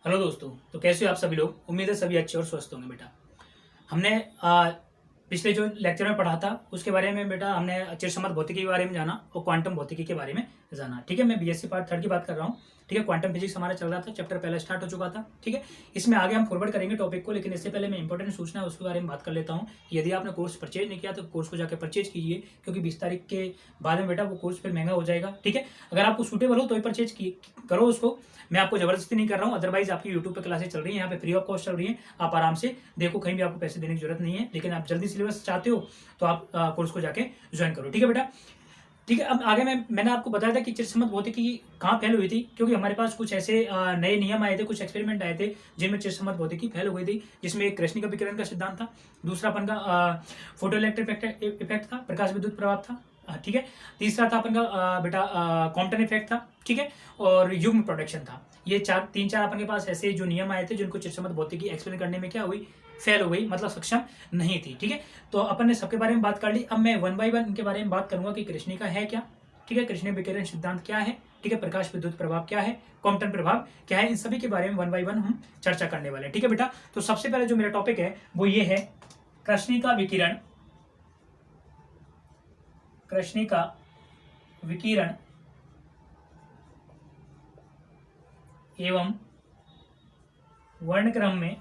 Hello दोस्तों। तो कैसे हो आप सभी लोग। उम्मीद है सभी अच्छे और स्वस्थ होंगे बेटा। हमने पिछले जो लेक्चर में पढ़ा था उसके बारे में बेटा हमने चिरसम्मत भौतिकी के बारे में जाना और क्वांटम भौतिकी के बारे में जाना। ठीक है, मैं बीएससी पार्ट 3 की बात कर रहा हूँ। ठीक है, क्वांटम फिजिक्स हमारा चल रहा था, चैप्टर पहले स्टार्ट हो चुका था। ठीक है, इसमें आगे हम फॉरवर्ड करेंगे टॉपिक को, लेकिन इससे पहले मैं इंपॉर्टेंट सूचना है उसके बारे में बात कर लेता हूँ। यदि आपने कोर्स परचेज नहीं किया तो कोर्स को जाकर परचेज कीजिए, क्योंकि 20 तारीख के बाद में बेटा वो कोर्स फिर महंगा हो जाएगा। ठीक है, अगर आपको सूटेबल हो तो ही परचेज करो उसको। मैं आपको जबरदस्ती नहीं कर रहा हूँ, अदरवाइज आपकी यूट्यूब पे क्लासेस चल रही है, यहाँ पे फ्री ऑफ कॉस्ट चल रही है। आप आराम से देखो, कहीं भी आपको पैसे देने की जरूरत नहीं है। लेकिन आप जल्दी सिलेबस चाहते हो तो आप कोर्स को जाके ज्वाइन करो। ठीक है बेटा। ठीक है, अब आगे मैंने आपको बताया था कि चिरसम्मत भौतिकी कहाँ फैल हुई थी, क्योंकि हमारे पास कुछ ऐसे नए नियम आए थे, कुछ एक्सपेरिमेंट आए थे जिनमें चिरसम्मत भौतिकी फैल हुई थी, जिसमें एक कृष्णिका विकिरण का सिद्धांत था, दूसरा अपन का फोटो इलेक्ट्रिक इफेक्ट था, प्रकाश विद्युत प्रभाव था। ठीक है, तीसरा था अपन का बेटा कॉम्पटन इफेक्ट था। ठीक है, और युग्म प्रोडक्शन था। ये तीन चार अपन के पास ऐसे जो नियम आए थे जिनको चिरसम्मत भौतिकी एक्सप्लेन करने में क्या हुई, फेल हो गई, मतलब सक्षम नहीं थी। ठीक है, तो अपन ने सबके बारे में बात कर ली। अब मैं वन बाय वन इनके बारे में बात करूंगा कि कृष्णिका है क्या। ठीक है, कृष्णिक विकिरण सिद्धांत क्या है। ठीक है, प्रकाश विद्युत प्रभाव क्या है, कॉम्पटन प्रभाव क्या है, इन सभी के बारे में वन बाय वन हम चर्चा करने वाले हैं। ठीक है बेटा, तो सबसे पहले जो मेरा टॉपिक है वो ये है कृष्णिका विकिरण। कृष्णिका विकिरण एवं वर्णक्रम में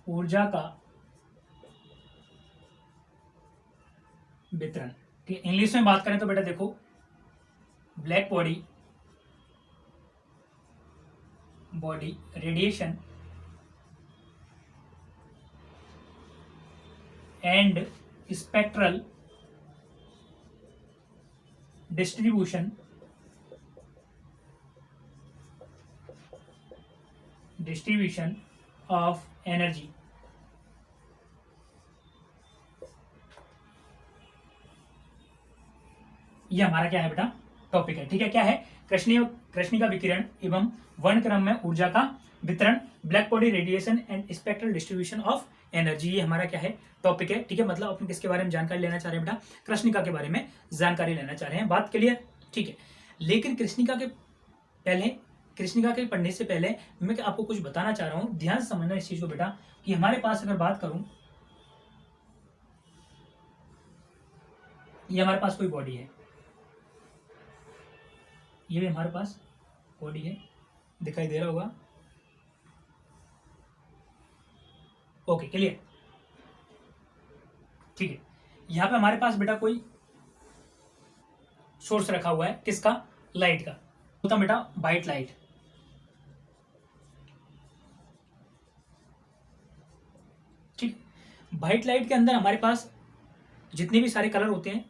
ऊर्जा का वितरण। ठीक है, इंग्लिश में बात करें तो बेटा देखो, black body radiation and spectral distribution of energy. ये हमारा क्या है बेटा, टॉपिक है। ठीक है, क्या है, कृष्णिका विकिरण एवं वर्णक्रम में ऊर्जा का वितरण, black body radiation and spectral distribution of energy. ये हमारा क्या है, टॉपिक है। ठीक है, मतलब अपन किसके बारे में जानकारी लेना चाह रहे हैं बेटा, कृष्णिका के बारे में जानकारी लेना चाह रहे हैं। बात क्लियर। ठीक है, लेकिन कृष्णिका के पढ़ने से पहले मैं आपको कुछ बताना चाह रहा हूं, ध्यान से समझना इस चीज को बेटा, कि हमारे पास अगर बात करूं, ये हमारे पास कोई बॉडी है, ये भी हमारे पास बॉडी है, दिखाई दे रहा होगा। Okay, clear. ठीक है, यहां पे हमारे पास बेटा कोई सोर्स रखा हुआ है, किसका, लाइट का, होता बेटा वाइट लाइट। ठीक, वाइट लाइट के अंदर हमारे पास जितने भी सारे कलर होते हैं,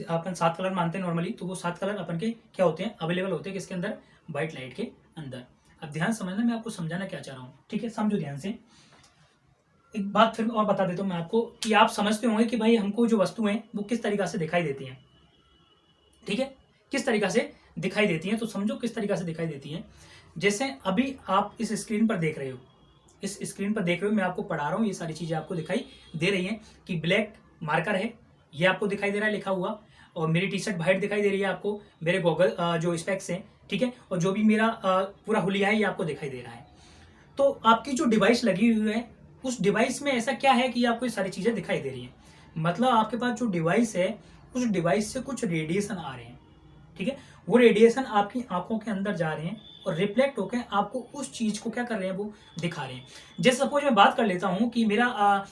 अपन 7 कलर मानते हैं नॉर्मली, तो वो 7 कलर अपन के क्या होते हैं, अवेलेबल होते हैं किसके अंदर, व्हाइट लाइट के अंदर। अब ध्यान समझना, मैं आपको समझाना क्या चाह रहा हूँ। ठीक है, समझो ध्यान से। एक बात फिर और बता देता हूँ मैं आपको, कि आप समझते होंगे कि भाई हमको जो वस्तुएं वो किस तरीका से दिखाई देती हैं। ठीक है, किस तरीका से दिखाई देती हैं, तो समझो किस तरीका से दिखाई देती हैं। जैसे अभी आप इस स्क्रीन पर देख रहे हो, इस स्क्रीन पर देख रहे हो, मैं आपको पढ़ा रहा हूँ, ये सारी चीजें आपको दिखाई दे रही हैं कि ब्लैक मार्कर है, ये आपको दिखाई दे रहा है लिखा हुआ, और मेरी टी शर्ट वाइट दिखाई दे रही है आपको, मेरे गॉगल जो स्पेक्स हैं, ठीक है, और जो भी मेरा पूरा हुलिया है ये आपको दिखाई दे रहा है। तो आपकी जो डिवाइस लगी हुई है, उस डिवाइस में ऐसा क्या है कि आपको ये सारी चीजें दिखाई दे रही हैं। मतलब आपके पास जो डिवाइस है, उस डिवाइस से कुछ रेडिएशन आ रहे हैं। ठीक है, वो रेडिएशन आपकी आंखों के अंदर जा रहे हैं और रिफ्लेक्ट होकर आपको उस चीज को क्या कर रहे हैं, वो दिखा रहे हैं। जैसे सपोज मैं बात कर लेता हूं कि मेरा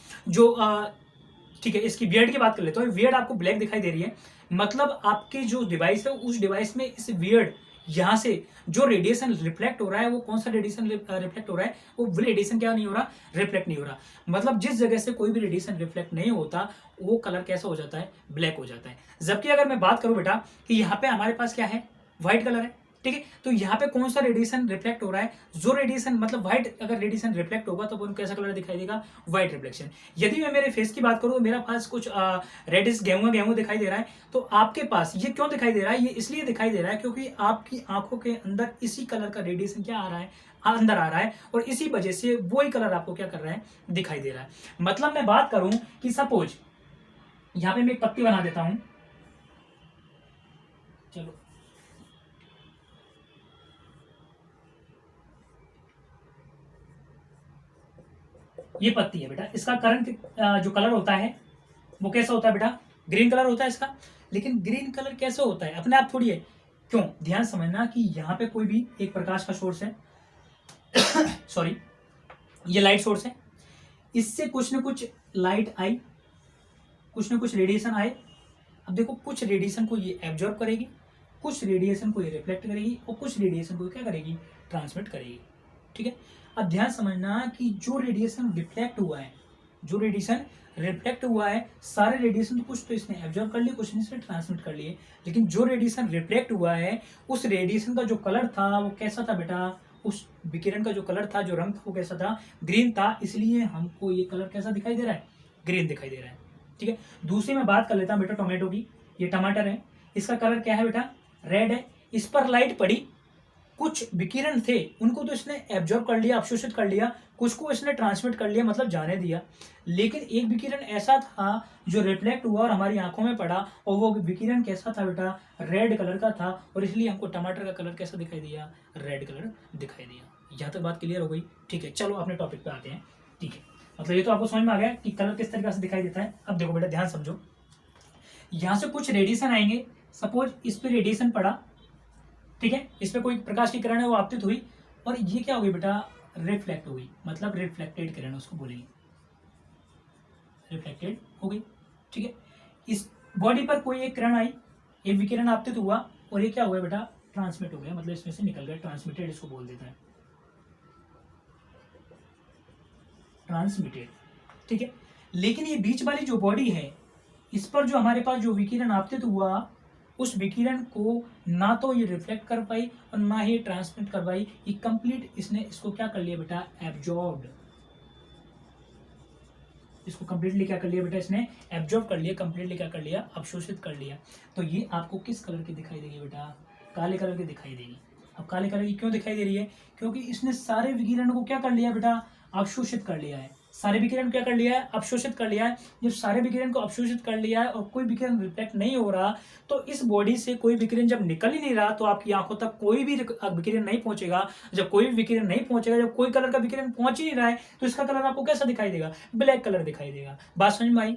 ठीक है, इसकी वियर्ड की बात कर लेता हूँ, वियर्ड आपको ब्लैक दिखाई दे रही है, मतलब आपकी जो डिवाइस है उस डिवाइस में इस वियर्ड यहाँ से जो रेडिएशन रिफ्लेक्ट हो रहा है, वो कौन सा रेडिएशन रिफ्लेक्ट हो रहा है, वो रेडिएशन क्या नहीं हो रहा, रिफ्लेक्ट नहीं हो रहा। मतलब जिस जगह से कोई भी रेडिएशन रिफ्लेक्ट नहीं होता, वो कलर कैसा हो जाता है, ब्लैक हो जाता है। जबकि अगर मैं बात करूं बेटा कि यहाँ पे हमारे पास क्या है, व्हाइट कलर है। ठीक है, तो यहाँ पे कौन सा रेडिएशन रिफ्लेक्ट हो रहा है, जो रेडिएशन मतलब व्हाइट, अगर रेडिएशन रिफ्लेक्ट होगा तो वो कैसा कलर दिखाई देगा, व्हाइट रिफ्लेक्शन। यदि मैं मेरे फेस की बात करूँ तो मेरा पास कुछ रेडिश गेहूं दिखाई दे रहा है, तो आपके पास ये क्यों दिखाई दे रहा है, ये इसलिए दिखाई दे रहा है क्योंकि आपकी आंखों के अंदर इसी कलर का रेडिएशन क्या आ रहा है, अंदर आ रहा है, और इसी वजह से वही कलर आपको क्या कर रहा है, दिखाई दे रहा है। मतलब मैं बात करूं कि सपोज यहाँ पे मैं एक पत्ती बना देता हूं। चलो, ये पत्ती है बेटा, इसका करंट जो कलर होता है वो कैसा होता है बेटा, ग्रीन कलर होता है इसका। लेकिन ग्रीन कलर कैसे होता है, अपने आप थोड़ी है। क्यों, ध्यान समझना कि यहाँ पे कोई भी एक प्रकाश का सोर्स है, सॉरी, ये लाइट सोर्स है, इससे कुछ न कुछ लाइट आई, कुछ न कुछ रेडिएशन आए। अब देखो, कुछ रेडिएशन को ये एब्जॉर्ब करेगी, कुछ रेडिएशन को ये रिफ्लेक्ट करेगी, और कुछ रेडिएशन को क्या करेगी, ट्रांसमिट करेगी। ठीक है, अब ध्यान समझना कि जो रेडिएशन रिफ्लेक्ट हुआ है, जो रेडिएशन रिफ्लेक्ट हुआ है, सारे रेडिएशन तो कुछ तो इसने एब्जॉर्ब कर लिए, कुछ ने इसने ट्रांसमिट कर लिए। लेकिन जो रेडिएशन रिफ्लेक्ट हुआ है, उस रेडिएशन का जो कलर था वो कैसा था बेटा, उस विकिरण का जो कलर था, जो रंग था, वो कैसा था, ग्रीन था। इसलिए हमको ये कलर कैसा दिखाई दे रहा है, ग्रीन दिखाई दे रहा है। ठीक है, दूसरी मैं बात कर लेता हूँ बेटा टोमेटो की। ये टमाटर है, इसका कलर क्या है बेटा, रेड है। इस पर लाइट पड़ी, कुछ विकिरण थे उनको तो इसने एब्जॉर्ब कर लिया, अवशोषित कर लिया, कुछ को इसने ट्रांसमिट कर लिया, मतलब जाने दिया। लेकिन एक विकिरण ऐसा था जो रिफ्लेक्ट हुआ और हमारी आंखों में पड़ा, और वो विकिरण कैसा था बेटा, रेड कलर का था। और इसलिए हमको टमाटर का कलर कैसा दिखाई दिया, रेड कलर दिखाई दिया। यहाँ तक बात क्लियर हो गई। ठीक है, चलो अपने टॉपिक पे आते हैं। ठीक है, मतलब ये तो आपको समझ में आ गया कि कलर किस तरीके से दिखाई देता है। अब देखो बेटा, ध्यान समझो, यहाँ से कुछ रेडिएशन आएंगे। सपोज इस पे रेडिएशन पड़ा, ठीक है, इस पे कोई प्रकाश की किरण है वो आपतित हुई, और ये क्या होगी बेटा, रिफ्लेक्ट हुई, मतलब रिफ्लेक्टेड किरण उसको बोलेंगे, रिफ्लेक्टेड हो गई। ठीक है, इस बॉडी पर कोई एक किरण आई, एक विकिरण आपतित हुआ, और ये क्या हुआ बेटा, ट्रांसमिट हो गया, मतलब इसमें से निकल गया, ट्रांसमिटेड इसको बोल देता है, ट्रांसमिटेड। ठीक है, लेकिन ये बीच वाली जो बॉडी है, इस पर जो हमारे पास जो विकिरण आपतित हुआ, उस विकिरण को ना तो ये रिफ्लेक्ट कर पाई और ना ही ट्रांसमिट कर पाई। ये कंप्लीट इसने इसको क्या कर लिया बेटा, एब्जॉर्ब्ड, इसको कंप्लीटली क्या कर लिया बेटा, इसने एब्जॉर्ब कर लिया, कंप्लीटली क्या कर लिया, अवशोषित कर लिया। तो ये आपको किस कलर की दिखाई देगी बेटा, काले कलर की दिखाई देगी। अब काले कलर की क्यों दिखाई दे रही है, क्योंकि इसने सारे विकिरण को क्या कर लिया बेटा, अवशोषित कर लिया है। सारे विकिरण क्या कर लिया है, अवशोषित कर लिया है। जब सारे विकिरण को अवशोषित कर लिया है और कोई विकिरण रिफ्लेक्ट नहीं हो रहा, तो इस बॉडी से कोई विकिरण जब निकल ही नहीं रहा, तो आपकी आंखों तक कोई भी विकिरण नहीं पहुंचेगा। जब कोई भी विकिरण नहीं पहुंचेगा, जब कोई कलर का विकिरण पहुंच ही नहीं रहा है, तो इसका कलर आपको कैसा दिखाई देगा, ब्लैक कलर दिखाई देगा। बात समझ में आई,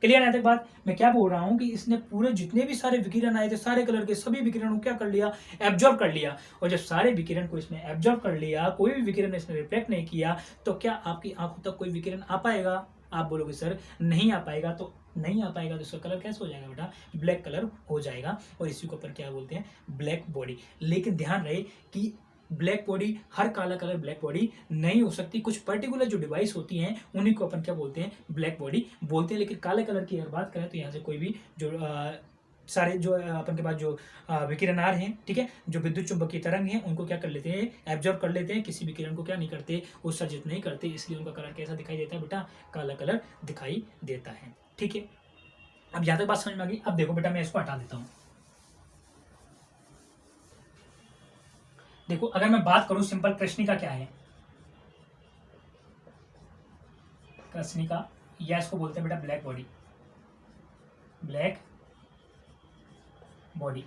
क्लियर है तक बात। मैं क्या बोल रहा हूँ कि इसने पूरे जितने भी सारे विकिरण आए थे, सारे कलर के सभी विकिरणों को क्या कर लिया, एब्जॉर्ब कर लिया। और जब सारे विकिरण को इसने एब्जॉर्ब कर लिया, कोई भी विकिरण इसने रिफ्लेक्ट नहीं किया, तो क्या आपकी आंखों तक कोई विकिरण आ पाएगा? आप बोलोगे सर नहीं आ पाएगा, तो नहीं आ पाएगा तो इसका कलर कैसे हो जाएगा बेटा, ब्लैक कलर हो जाएगा। और इसी को ऊपर क्या बोलते हैं, ब्लैक बॉडी। लेकिन ध्यान रहे कि ब्लैक बॉडी, हर काला कलर ब्लैक बॉडी नहीं हो सकती। कुछ पर्टिकुलर जो डिवाइस होती हैं उन्हीं को अपन क्या बोलते हैं, ब्लैक बॉडी बोलते हैं। लेकिन काले कलर की अगर बात करें तो यहाँ से कोई भी जो सारे जो अपन के पास जो विकिरणार हैं, ठीक है, जो विद्युत चुंबकीय तरंग हैं, उनको क्या कर लेते हैं, एब्जॉर्ब कर लेते हैं। किसी विकिरण को क्या नहीं करते, उत्सर्जित नहीं करते, इसलिए उनका कलर कैसा दिखाई देता है बेटा, काला कलर दिखाई देता है। ठीक है, अब यहाँ तक बात समझ में आ गई। अब देखो बेटा, मैं इसको हटा देता हूँ। देखो, अगर मैं बात करूं सिंपल, कृष्णिका क्या है, कृष्णिका, या इसको बोलते हैं बेटा ब्लैक बॉडी, ब्लैक बॉडी।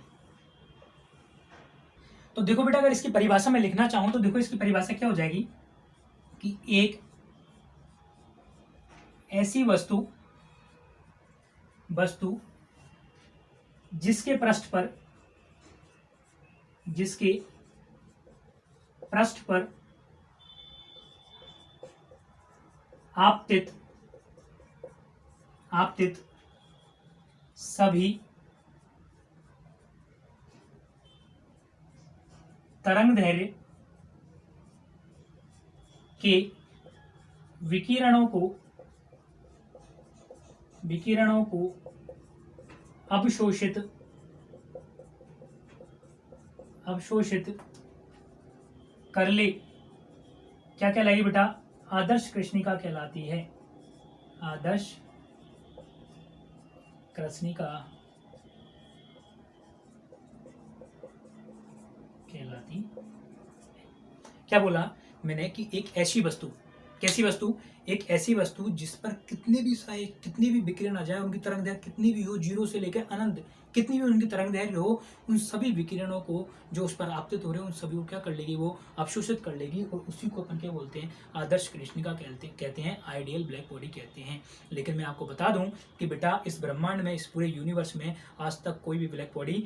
तो देखो बेटा, अगर इसकी परिभाषा में लिखना चाहूं तो देखो इसकी परिभाषा क्या हो जाएगी कि एक ऐसी वस्तु जिसके पृष्ठ पर आपतित सभी तरंगदैर्घ्य के विकिरणों को अवशोषित कर ले, क्या कहलाएगी बेटा, आदर्श कृष्णिका कहलाती है, आदर्श कृष्णिका कहलाती। क्या बोला मैंने कि एक ऐसी वस्तु कैसी वस्तु? एक ऐसी वस्तु जिस पर कितनी भी विकिरण आ जाए, उनकी तरंग दैर्घ्य कितनी भी हो, 0 से लेकर अनंत कितनी भी उनकी तरंग दैर्घ्य हो, उन सभी विकिरणों को जो उस पर आपतित हो रहे हैं उन सभी को क्या कर लेगी? वो अवशोषित कर लेगी, और उसी को अपन क्या बोलते हैं? आदर्श कृष्णिका कहते हैं, आइडियल ब्लैक बॉडी कहते हैं। लेकिन मैं आपको बता दूं कि बेटा इस ब्रह्मांड में, इस पूरे यूनिवर्स में आज तक कोई भी ब्लैक बॉडी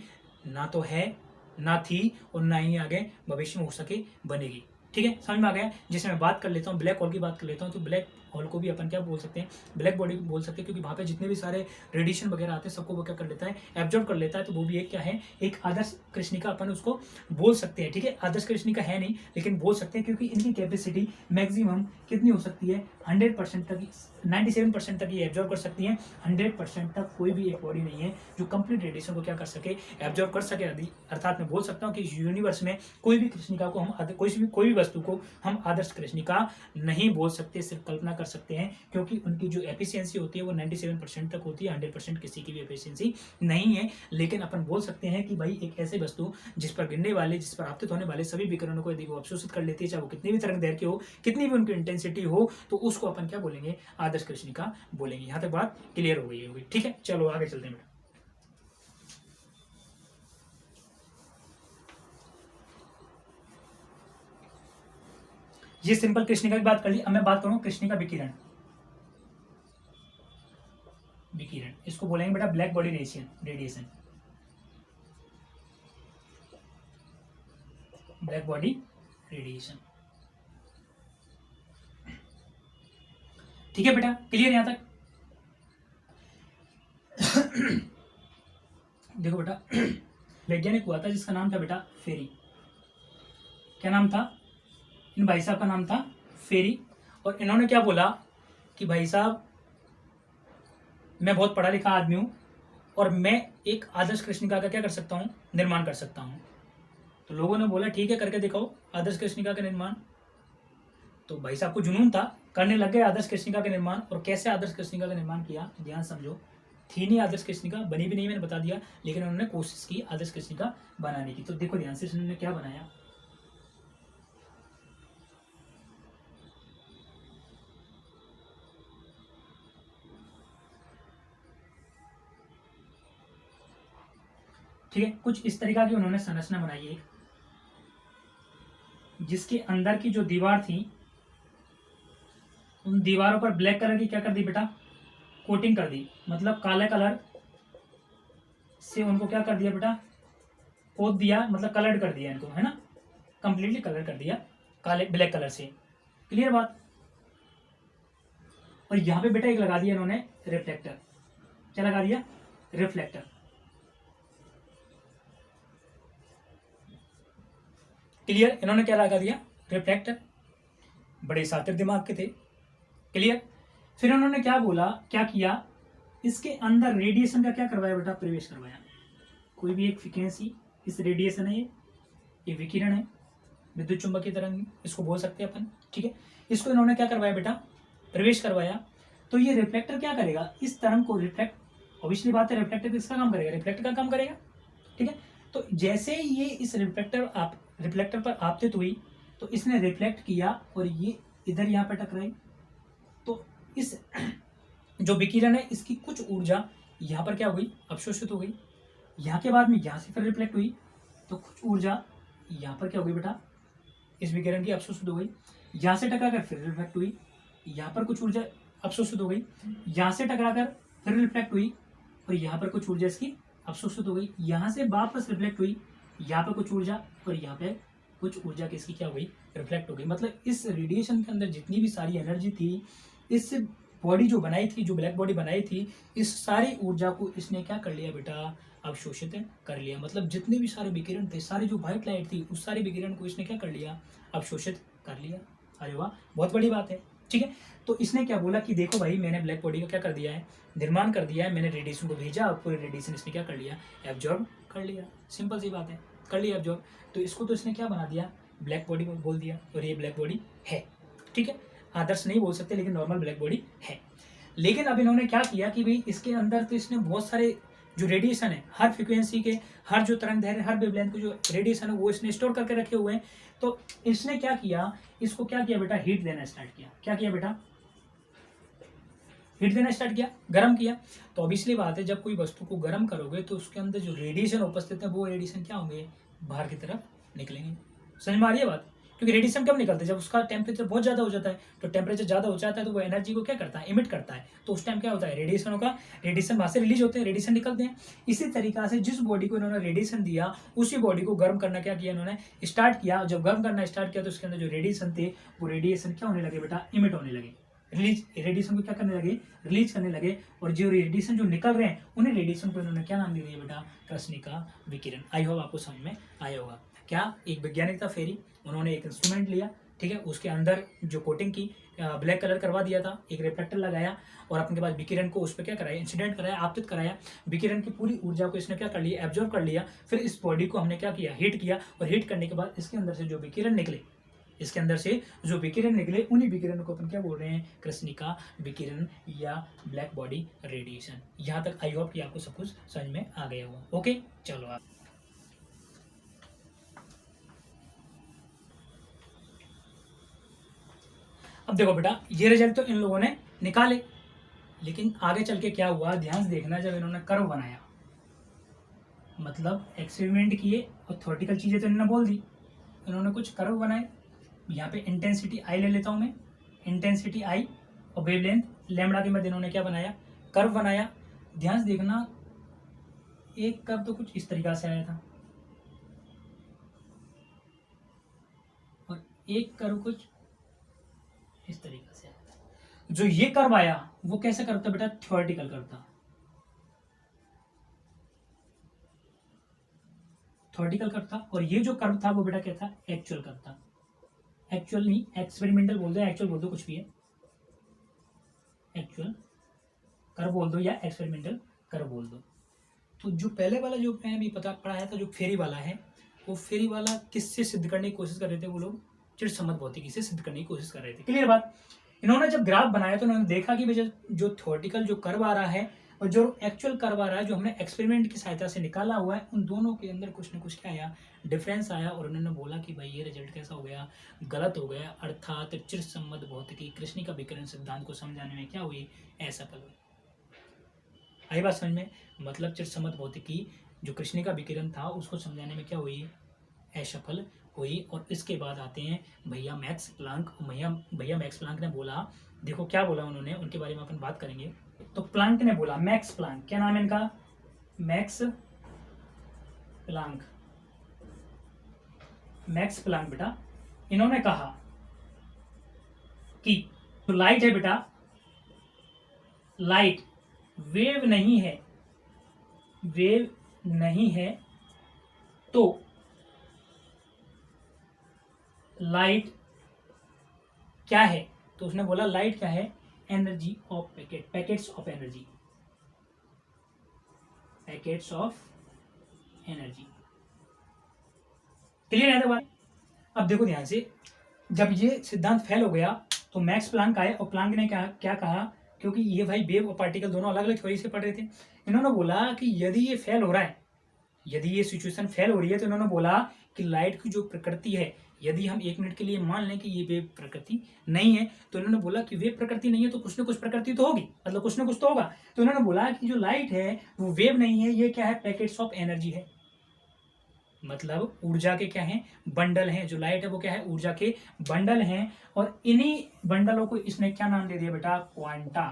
ना तो है, ना थी, और ना ही आगे भविष्य में हो सके बनेगी। ठीक है, समझ में आ गया? जैसे मैं बात कर लेता हूँ ब्लैक होल की बात कर लेता हूँ, तो ब्लैक होल को भी अपन क्या बोल सकते हैं? ब्लैक बॉडी बोल सकते हैं, क्योंकि वहाँ पे जितने भी सारे रेडिएशन वगैरह आते हैं सबको वो क्या कर लेता है? एब्जॉर्ब कर लेता है। तो वो भी एक क्या है? एक आदर्श कृष्णिका अपन उसको बोल सकते हैं। ठीक है, आदर्श कृष्णिका है नहीं, लेकिन बोल सकते हैं, क्योंकि इनकी कैपेसिटी मैक्सिमम कितनी हो सकती है? 100% तक, 97% तक ये एब्जॉर्ब कर सकती है। 100% तक कोई भी एक बॉडी नहीं है जो कंप्लीट रेडिएशन को क्या कर सके? एब्जॉर्ब कर सके। अर्थात मैं बोल सकता हूँ कि यूनिवर्स में कोई भी कृष्णिका को हम, कोई भी वस्तु को हम आदर्श कृष्णिका नहीं बोल सकते, सिर्फ कल्पना कर सकते हैं, क्योंकि उनकी जो एफिशिएंसी होती है वो 97% तक होती है। 100% किसी की भी एफिशिएंसी नहीं है। लेकिन अपन बोल सकते हैं कि भाई एक ऐसे वस्तु जिस पर गिरने वाले, जिस पर आपतित होने वाले सभी विकिरणों को यदि वो अवशोषित कर लेती है, चाहे वो कितनी भी तरंग दैर्घ्य हो, कितनी भी उनकी इंटेंसिटी हो, तो उसको अपन क्या बोलेंगे? आदर्श कृष्णिका बोलेंगे। यहाँ तक बात क्लियर हो गई होगी। ठीक है, चलो आगे चलते हैं। ये सिंपल कृष्णिका की बात कर ली। अब मैं बात करूं कृष्णिका विकिरण। विकिरण इसको बोलेंगे बेटा black body radiation. Black body radiation. ठीक है बेटा, क्लियर यहां तक? देखो बेटा, वैज्ञानिक हुआ था जिसका नाम था बेटा फेरी। क्या नाम था? इन भाई साहब का नाम था फेरी। और इन्होंने क्या बोला कि भाई साहब मैं बहुत पढ़ा लिखा आदमी हूं, और मैं एक आदर्श कृष्णिका का क्या कर सकता हूं? निर्माण कर सकता हूं। तो लोगों ने बोला ठीक है, करके दिखाओ आदर्श कृष्णिका का निर्माण। तो भाई साहब को जुनून था, करने लग गए आदर्श कृष्णिका का निर्माण। और कैसे आदर्श कृष्णिका का निर्माण किया, ध्यान समझो। थी नहीं आदर्श कृष्णिका, बनी भी नहीं, मैंने बता दिया, लेकिन उन्होंने कोशिश की आदर्श कृष्णिका बनाने की। तो देखो ध्यान से, उन्होंने क्या बनाया। ठीक है, कुछ इस तरीका की उन्होंने संरचना बनाई है, जिसके अंदर की जो दीवार थी, उन दीवारों पर ब्लैक कलर की क्या कर दी बेटा? कोटिंग कर दी। मतलब काले कलर से उनको क्या कर दिया बेटा? पोत दिया, मतलब कलर्ड कर दिया इनको, है ना? कंप्लीटली कलर कर दिया काले ब्लैक कलर से। क्लियर बात? और यहां पे बेटा एक लगा दिया इन्होंने रिफ्लेक्टर। क्या लगा दिया? रिफ्लेक्टर। क्लियर? इन्होंने क्या लगा दिया? रिफ्लेक्टर। बड़े शातिर दिमाग के थे। क्लियर? फिर उन्होंने क्या बोला, क्या किया? इसके अंदर रेडिएशन का क्या करवाया बेटा? प्रवेश करवाया। कोई भी एक फ्रीक्वेंसी, इस रेडिएशन है, ये विकिरण है, विद्युत चुंबकीय तरंग इसको बोल सकते हैं अपन। ठीक है, इसको इन्होंने क्या करवाया बेटा? प्रवेश करवाया। तो ये रिफ्लेक्टर क्या करेगा? इस तरंग को रिफ्लेक्ट, ऑब्वियसली बात है, रिफ्लेक्टर किसका काम करेगा? रिफ्लेक्टर का काम करेगा। ठीक है, तो जैसे ये इस रिफ्लेक्टर पर आपतित हुई, तो इसने रिफ्लेक्ट किया और ये इधर यहाँ पे टकराई। तो इस जो विकिरण है, इसकी कुछ ऊर्जा यहाँ पर क्या हो गई? अवशोषित हो गई। यहाँ के बाद में यहाँ से फिर रिफ्लेक्ट हुई, तो कुछ ऊर्जा यहाँ पर क्या हो गई बेटा? इस विकिरण की अवशोषित हो गई। यहाँ से टकराकर फिर रिफ्लेक्ट हुई, यहाँ पर कुछ ऊर्जा अवशोषित हो गई। यहाँ से टकराकर फिर रिफ्लेक्ट हुई, और यहाँ पर कुछ ऊर्जा इसकी अवशोषित हो गई। यहाँ से वापस रिफ्लेक्ट हुई, यहाँ पर कुछ ऊर्जा, और यहाँ पे कुछ ऊर्जा किसकी क्या हो गई? रिफ्लेक्ट हो गई। मतलब इस रेडिएशन के अंदर जितनी भी सारी एनर्जी थी, इस बॉडी जो बनाई थी, जो ब्लैक बॉडी बनाई थी, इस सारी ऊर्जा को इसने क्या कर लिया बेटा? अवशोषित कर लिया। मतलब जितने भी सारे विकिरण थे, सारी जो व्हाइट लाइट थी, उस सारे विकिरण को इसने क्या कर लिया? अवशोषित कर लिया। अरे वाह, बहुत बड़ी बात है। ठीक है, तो इसने क्या बोला कि देखो भाई, मैंने ब्लैक बॉडी का क्या कर दिया है? निर्माण कर दिया है। मैंने रेडिएशन को भेजा और पूरे रेडिएशन इसने क्या कर लिया? एब्जॉर्ब कर लिया। सिंपल सी बात है, कर लिया एब्जॉर्ब। तो इसको तो इसने क्या बना दिया? ब्लैक बॉडी को बोल दिया, और ये ब्लैक बॉडी है। ठीक है, आदर्श नहीं बोल सकते, लेकिन नॉर्मल ब्लैक बॉडी है। लेकिन अब इन्होंने क्या किया कि भाई इसके अंदर तो इसने बहुत सारे जो रेडिएशन है, हर फ्रीक्वेंसी के, हर जो तरंग दैर्घ्य, हर वेवलेंथ के जो रेडिएशन है वो इसने स्टोर करके रखे हुए हैं। तो इसने क्या किया, इसको क्या किया बेटा, हीट देना स्टार्ट किया। क्या किया बेटा, हीट देना स्टार्ट किया, गर्म किया। तो ऑब्वियसली बात है, जब कोई वस्तु को गर्म करोगे तो उसके अंदर जो रेडिएशन उपस्थित है वो रेडिएशन क्या होंगे, बाहर की तरफ निकलेंगे। समझ में आ रही है बात? क्योंकि रेडिएशन कब निकलते हैं, जब उसका टेम्परेचर बहुत ज़्यादा हो जाता है। तो टेम्परेचर ज़्यादा हो जाता है तो वो एनर्जी को क्या करता है, इमिट करता है। तो उस टाइम क्या होता है, रेडिएशन होगा, रेडिएशन वहाँ से रिलीज होते हैं, रेडिएशन निकलते हैं। इसी तरीका से जिस बॉडी को इन्होंने रेडिएशन दिया उसी बॉडी को गर्म करना क्या किया इन्होंने, स्टार्ट किया। जब गर्म करना स्टार्ट किया तो उसके अंदर जो रेडिएशन थे वो रेडिएशन क्या होने लगे बेटा, इमिट होने लगे, रिलीज, रेडिएशन को क्या करने लगे, रिलीज करने लगे। और जो रेडिएशन जो निकल रहे हैं उन्हें रेडिएशन को इन्होंने क्या नाम दे दिया बेटा, कृष्णिका विकिरण। आई होप आपको समझ में आया होगा। क्या, एक वैज्ञानिक था फेरी, उन्होंने एक इंस्ट्रूमेंट लिया, ठीक है, उसके अंदर जो कोटिंग की ब्लैक कलर करवा दिया था, एक रिफ्लेक्टर लगाया और अपने पास विकिरण को उस पर क्या कराया, इंसिडेंट कराया, आपतित कराया। विकिरण की पूरी ऊर्जा को इसने क्या कर लिया, एब्जॉर्व कर लिया। फिर इस बॉडी को हमने क्या किया, हीट किया। और हीट करने के बाद इसके अंदर से जो विकिरण निकले, इसके अंदर से जो विकिरण निकले उन्हीं विकिरण को अपन क्या बोल रहे हैं, कृष्णिका विकिरण या ब्लैक बॉडी रेडिएशन। यहाँ तक आई होप कि आपको सब कुछ समझ में आ गया होगा। ओके, चलो आप अब देखो बेटा, ये रिजल्ट तो इन लोगों ने निकाले, लेकिन आगे चल के क्या हुआ, ध्यान से देखना। जब इन्होंने कर्व बनाया, मतलब एक्सपेरिमेंट किए और थ्योरेटिकल चीजें तो इन्होंने बोल दी, इन्होंने कुछ कर्व बनाए। यहाँ पे इंटेंसिटी आई ले लेता हूँ मैं, इंटेंसिटी आई, और वेवलेंथ लैम्बडा के मध्य इन्होंने क्या बनाया, कर्व बनाया। ध्यान से देखना, एक कर्व तो कुछ इस तरीका से आया था और एक कर्व कुछ इस तरीके से आया था। जो ये कर्व आया वो कैसे कर्व था बेटा, थ्योरेटिकल कर्व था, थ्योरेटिकल कर्व था। और ये जो कर्व था वो बेटा क्या था, एक्चुअल कर्व था। एक्चुअल नहीं, एक्सपेरिमेंटल बोल दो, एक्चुअल बोल दो, कुछ भी है, एक्चुअल कर्व बोल दो या एक्सपेरिमेंटल कर्व बोल दो। तो जो पहले वाला जो मैंने भी पढ़ाया था, जो फेरी वाला है, वो फेरी वाला किससे सिद्ध करने की कोशिश कर रहे थे, वो लोग चिरसम्मत भौतिकी से सिद्ध करने की कोशिश कर रहे थे। क्लियर बात? इन्होंने जब ग्राफ बनाया तो इन्होंने देखा कि भाई जो थ्योरेटिकल जो कर्व आ रहा है और जो एक्चुअल कर्व आ रहा है, जो हमने एक्सपेरिमेंट की सहायता से निकाला हुआ है, उन दोनों के अंदर कुछ ना कुछ क्या आया, डिफरेंस आया। और उन्होंने बोला कि भाई ये रिजल्ट कैसा हो गया, गलत हो गया। अर्थात चिरसम्मत भौतिकी कृष्णिका विकिरण सिद्धांत को समझाने में क्या हुई, असफल हुई। आई बात समझ में? मतलब चिरसम्मत भौतिकी जो कृष्णिका विकिरण था उसको समझाने में क्या हुई, असफल हुई। और इसके बाद आते हैं भैया मैक्स प्लांक। भैया मैक्स प्लांक ने बोला, देखो क्या बोला उन्होंने, उनके बारे में अपन बात करेंगे। तो प्लांक ने बोला, मैक्स प्लांक, क्या नाम है इनका, मैक्स प्लांक, मैक्स प्लांक बेटा, इन्होंने कहा कि तो लाइट है बेटा, लाइट वेव नहीं है, वेव नहीं है, तो लाइट क्या है। तो उसने बोला लाइट क्या है, energy of packet, packets of energy, packets of energy. Clear है बात? अब देखो ध्यान से, जब ये सिद्धांत फेल हो गया तो मैक्स प्लांक आए और प्लांक ने क्या कहा, क्योंकि ये भाई वेव और पार्टिकल दोनों अलग अलग थ्योरी से पढ़ रहे थे। इन्होंने बोला कि यदि ये फेल हो रहा है, यदि ये सिचुएशन फेल हो रही है, तो इन्होंने बोला कि लाइट की जो प्रकृति है, यदि हम 1 मिनट के लिए मान लें कि ये वेव प्रकृति नहीं है, तो इन्होंने बोला कि वेव प्रकृति नहीं है तो कुछ ना कुछ प्रकृति तो होगी, मतलब कुछ ना कुछ तो होगा। तो इन्होंने बोला कि जो लाइट है वो वेव नहीं है, ये क्या है, पैकेट्स ऑफ एनर्जी है। मतलब ऊर्जा के क्या है, बंडल हैं। जो लाइट है वो क्या है, ऊर्जा के बंडल हैं। और इन्हीं बंडलों को इसने क्या नाम दे दिया बेटा, क्वांटा।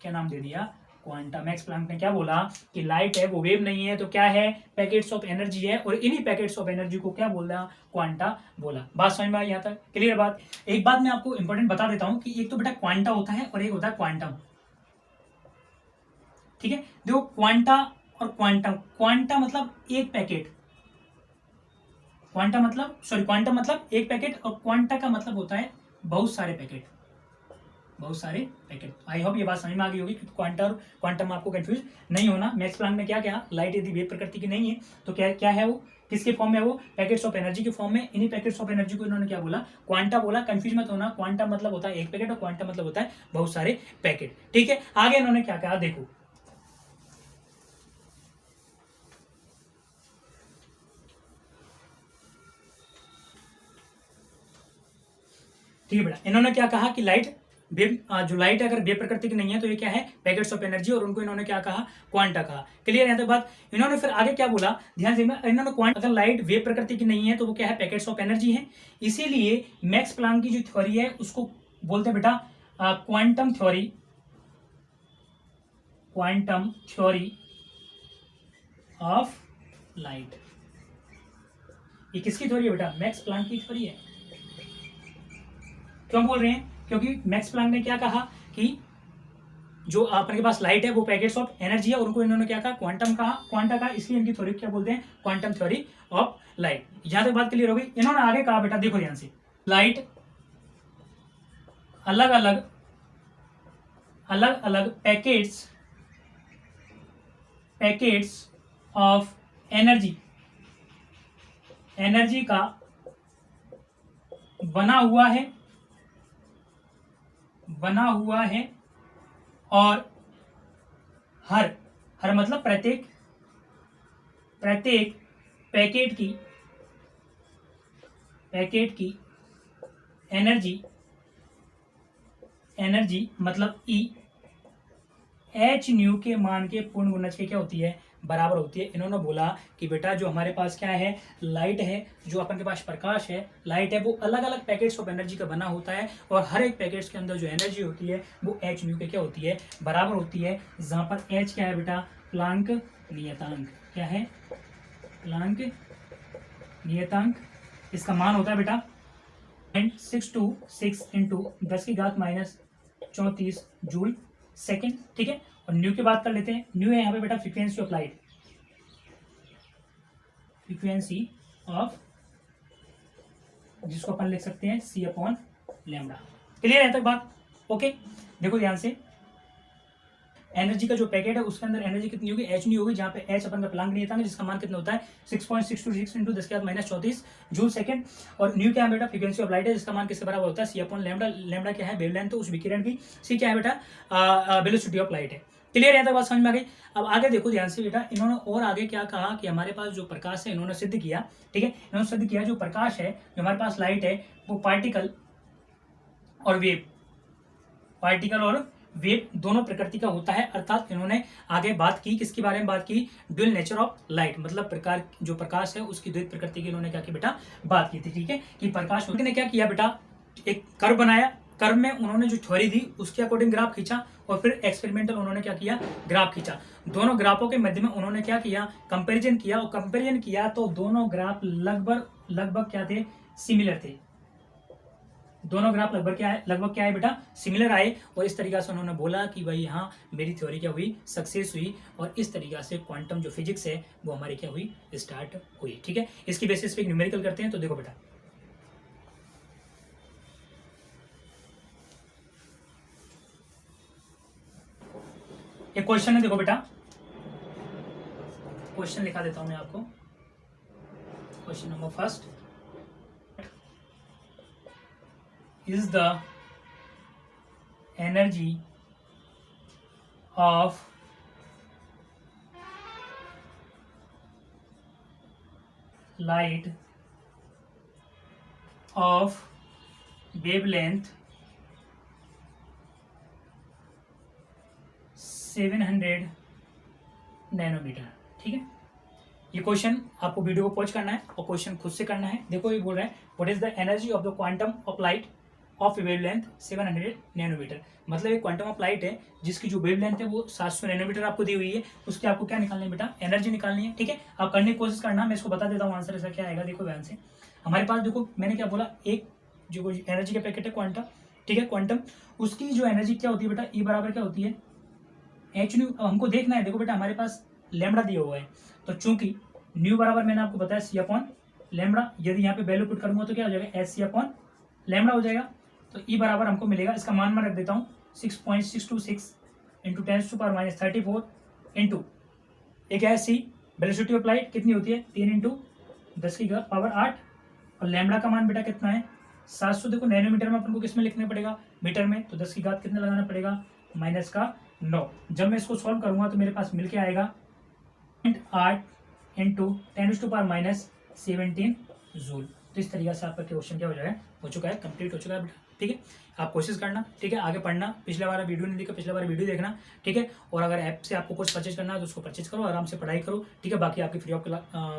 क्या नाम दे दिया, क्वांटा। मैक्स प्लांक ने क्या बोला कि लाइट है वो वेव नहीं है, तो क्या है, पैकेट्स ऑफ एनर्जी है। और इन्हीं पैकेट्स ऑफ एनर्जी को क्या बोला, क्वांटा बोला। बात समझ में आई यहाँ तक? क्लियर बात? एक बात मैं आपको इंपॉर्टेंट बता देता हूं कि एक तो बेटा क्वांटा होता है और एक होता है क्वांटम। ठीक है, देखो क्वांटा और क्वांटम, क्वांटा मतलब एक पैकेट, क्वांटा मतलब क्वांटम मतलब एक पैकेट, और क्वांटा का मतलब होता है बहुत सारे पैकेट, बहुत सारे पैकेट। आई होप ये बात समझ में आ गई होगी कि क्वांटा और क्वांटम आपको कंफ्यूज नहीं होना। मैक्स प्लांक ने क्या कहा, लाइट यदि वेव प्रकृति की नहीं है तो क्या क्या है, वो किसके फॉर्म में, वो पैकेट्स ऑफ एनर्जी के फॉर्म में। इन्हीं पैकेट्स ऑफ एनर्जी को इन्होंने क्या बोला, क्वांटा बोला। कंफ्यूज मत होना, क्वांटा मतलब होता है एक पैकेट और क्वांटा मतलब होता है बहुत सारे पैकेट। ठीक है, आगे इन्होंने क्या कहा देखो, ठीक है बेटा, इन्होंने क्या कहा कि लाइट वेव, जो लाइट अगर वेव प्रकृति की नहीं है तो ये क्या है, पैकेट्स ऑफ एनर्जी, और उनको इन्होंने क्या कहा, क्वांटा कहा। क्लियर है? तो बात इन्होंने फिर आगे क्या बोला, ध्यान देना, इन्होंने क्वांट, अगर लाइट वेव प्रकृति की नहीं है तो वो क्या है, पैकेट्स ऑफ एनर्जी है। इसीलिए मैक्स प्लैंक की जो थ्योरी है उसको बोलते हैं बेटा quantum theory, quantum theory of light. ये किसकी थ्योरी है बेटा, मैक्स प्लैंक की थ्योरी है। क्यों बोल रहे हैं, क्योंकि मैक्स प्लैंक ने क्या कहा कि जो अपने के पास लाइट है वो पैकेट्स ऑफ एनर्जी है, और उनको इन्होंने क्या कहा, क्वांटम कहा, क्वांटा कहा, इसलिए इनकी थ्योरी क्या बोलते हैं, क्वांटम थ्योरी ऑफ लाइट। यहां तक बात क्लियर हो गई। इन्होंने आगे कहा बेटा, देखो ध्यान से, लाइट अलग अलग पैकेट्स ऑफ एनर्जी का बना हुआ है, और हर मतलब प्रत्येक पैकेट की एनर्जी मतलब ई एच न्यू के मान के पूर्ण गुणज के क्या होती है, बराबर होती है। इन्होंने बोला कि बेटा जो हमारे पास क्या है, लाइट है, जो अपन के पास प्रकाश है, लाइट है, वो अलग अलग पैकेट्स ऑफ एनर्जी का बना होता है, और हर एक पैकेट्स के अंदर जो एनर्जी होती है वो एच न्यू के क्या होती है, बराबर होती है। जहाँ पर एच क्या है बेटा, प्लांक नियतांक। क्या है, प्लांक नियतांक। इसका मान होता है बेटा 626 इंटू 10⁻⁻34 जूल सेकेंड। ठीक है, और न्यू की बात कर लेते हैं। न्यू है यहाँ पे बेटा frequency of light, frequency of, जिसको अपन लिख सकते हैं C/λ। क्लियर है तक बात? ओके, देखो ध्यान से, एनर्जी का जो पैकेट है उसके अंदर एनर्जी कितनी होगी, एच न्यू होगी, जहाँ पे एच अपन का प्लांक नियतांक है, जिसका मान कितना होता है 6.626 इंटू 10⁻⁻34 जूल सेकंड। और न्यू क्या है बेटा, फ्रीक्वेंसी ऑफ लाइट है, जिसका मान किसके बराबर होता है, C/λ। लैम्डा क्या है, वेवलेंथ तो उस विकिरण की। सी क्या है बेटा, वेलोसिटी ऑफ लाइट है। क्लियर है, बात समझ में आ गई। अब आगे देखो ध्यान से बेटा, इन्होंने और आगे क्या कहा कि हमारे पास जो प्रकाश है, इन्होंने सिद्ध किया, ठीक है, इन्होंने सिद्ध किया जो प्रकाश है, जो हमारे पास लाइट है, वो पार्टिकल और वेव दोनों प्रकृति का होता है। अर्थात इन्होंने आगे बात की, किसके बारे में बात की, ड्यूल नेचर ऑफ लाइट, मतलब जो प्रकाश है उसकी द्वैत प्रकृति की इन्होंने क्या की बेटा, बात की थी। ठीक है, कि प्रकाश ने क्या किया बेटा, एक कर्व बनाया, कर्व में उन्होंने जो थ्योरी दी उसके अकॉर्डिंग ग्राफ खींचा, और फिर एक्सपेरिमेंटल उन्होंने क्या किया, ग्राफ खींचा। दोनों ग्राफों के मध्य में उन्होंने क्या किया, कंपेरिजन किया, और कंपेरिजन किया तो दोनों ग्राफ लगभग क्या थे, सिमिलर थे। दोनों ग्राफ लगभग क्या है बेटा, सिमिलर आए, और इस तरीके से उन्होंने बोला कि भाई हाँ मेरी थ्योरी क्या हुई, सक्सेस हुई, और इस तरीके से क्वांटम जो फिजिक्स है वो हमारी क्या हुई, स्टार्ट हुई। ठीक है, इसकी बेसिस पे एक न्यूमेरिकल करते हैं। तो देखो बेटा, एक क्वेश्चन है, देखो बेटा, क्वेश्चन लिखा देता हूं मैं आपको। Question number first, is the energy of light of wavelength 700 nanometre. ठीक है, ये क्वेश्चन आपको वीडियो को पॉज करना है और क्वेश्चन खुद से करना है। देखो ये बोल रहा है, what is the energy of the quantum of light of wavelength 700 nanometre. मतलब एक क्वांटम ऑफ लाइट है जिसकी जो वेवलेंथ है वो 700 नैनोमीटर आपको दी हुई है, उसकी आपको क्या निकालनी है बेटा, एनर्जी निकालनी है। ठीक है, आप करने की कोशिश करना, मैं इसको बता देता हूँ आंसर इसका क्या आएगा। देखो ध्यान से, हमारे पास देखो मैंने क्या बोला, एक जो एनर्जी का पैकेट है क्वांटम, ठीक है, क्वांटम, उसकी जो एनर्जी क्या होती है बेटा, ई बराबर क्या होती है, एच न्यू। हमको देखना है, देखो बेटा हमारे पास लैम्डा दिया हुआ है, तो चूंकि न्यू बराबर मैंने आपको बताया C/λ, यदि यहाँ पे वैल्यू पुट करूंगा तो क्या हो जाएगा, SC/λ हो जाएगा। तो ई बराबर हमको मिलेगा, इसका मान मैं रख देता हूँ 6.626 इंटू 10⁻34 इंटू एक है सी, वेलोसिटी ऑफ लाइट कितनी होती है, 3 इंटू 10⁻8, और लैम्डा का मान बेटा कितना है 700। देखो नैनोमीटर में अपन को किस में लिखना पड़ेगा, मीटर में, तो 10 की घात कितना लगाना पड़ेगा, -9। जब मैं इसको सॉल्व करूंगा तो मेरे पास मिल के आएगा 8 इंटू 10⁻17 जूल। तो इस तरीके से आपका क्वेश्चन क्या हो जाएगा, हो चुका है, कंप्लीट हो चुका है बेटा। ठीक है, आप कोशिश करना, ठीक है, आगे पढ़ना, पिछले बार वीडियो नहीं देखा, पिछले बार वीडियो देखना, ठीक है, और अगर ऐप से आपको कुछ परचेज करना है तो उसको परचेज करो, आराम से पढ़ाई करो, ठीक है, बाकी आपकी फ्री ऑफ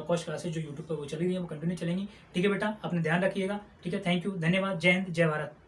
कॉस्ट क्लासेज जो यूट्यूब पर वो चली रही है वो कंटिन्यू चलेंगी, ठीक है बेटा, अपने ध्यान रखिएगा, ठीक है, थैंक यू, धन्यवाद, जय हिंद, जय भारत।